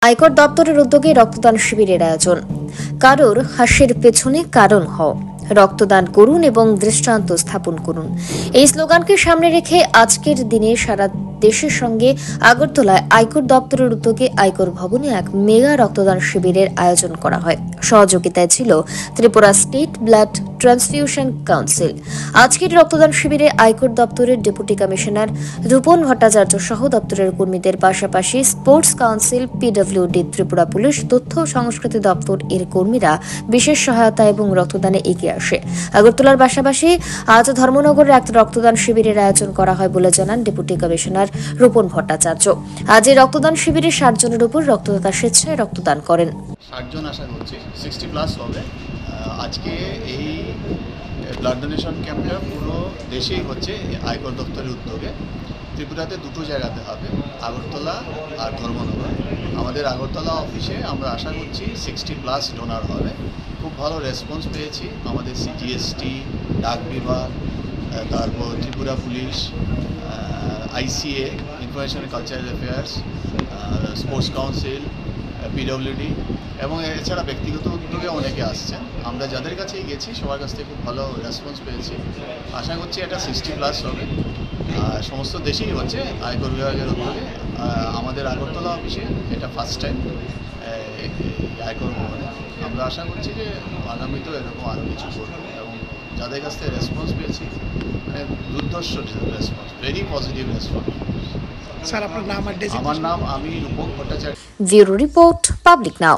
আয়কর দপ্তরের উদ্যোগে রক্তদান শিবিরের আয়োজন। কারোর হাসির পেছনে কারণ হও, রক্তদান করুন এবং দৃষ্টান্ত স্থাপন করুন। এই স্লোগানকে সামনে রেখে আজকের দিনে সারা দেশের সঙ্গে আগরতলায় আয়কর দপ্তরের উদ্যোগে আয়কর ভবনে এক মেগা রক্তদান শিবিরের আয়োজন করা হয়। সহযোগিতায় ছিল Tripura state blood transfusion council. আজকের রক্তদান শিবিরে আয়কর দপ্তরের ডেপুটি কমিশনার রূপন ভট্টাচার্য সহ দপ্তরের কর্মীদের পাশাপাশি sports council, PWD, Tripura police, তথ্য ও সংস্কৃতি দপ্তর এর কর্মীরা বিশেষ সহায়তা এবং রক্তদানে এগিয়ে আসে। আগরতলার পাশাপাশি আজ ধর্মনগরের এক রক্তদান শিবিরের আয়োজন করা হয় বলে জানান ডেপুটি কমিশনার রূপন ভট্টাচার্য। আজ এই রক্তদান শিবিরে 60 জনের উপর রক্তদাতা স্বেচ্ছায় রক্তদান করেন। 60 জন আশা করছি, 60+ হবে। আজকে এই ব্লাড ডোনেশন ক্যাম্পটা পুরো দেশেই হচ্ছে আয়কর দপ্তরের উদ্যোগে। ত্রিপুরাতে দুটো জায়গাতে হবে, আগরতলা আর ধর্মনগর। আমাদের আগরতলা অফিসে আমরা আশা করছি 60+ ডোনার হবে। খুব ভালো রেসপন্স পেয়েছি। আমাদের সিজিএসটি, ডাক বিভাগ, তারপর Tripura police, আইসিএ, information and cultural affairs, sports council, PWD এবং এছাড়া ব্যক্তিগত উদ্যোগে অনেকে আসছেন। আমরা যাদের কাছেই গেছি সবার কাছ থেকে খুব ভালো রেসপন্স পেয়েছি। আশা করছি এটা 60+ হবে। সমস্ত দেশেই হচ্ছে আয়কর বিভাগের উদ্যোগে। আমাদের আগরতলা অফিসে এটা ফার্স্ট টাইম আয়কর ভবনে। আমরা আশা করছি যে আগামীতেও এরকম আরও কিছু করবো এবং যাদের কাছ থেকে রেসপন্স পেয়েছি মানে দুর্ধর্ষ response, very positive response. Sir, আপনার নাম আর ডেজিগনেশন? আমার নাম আমি রূপক ভট্টাচার্য। ব্যুরো রিপোর্ট, পাবলিক নাও।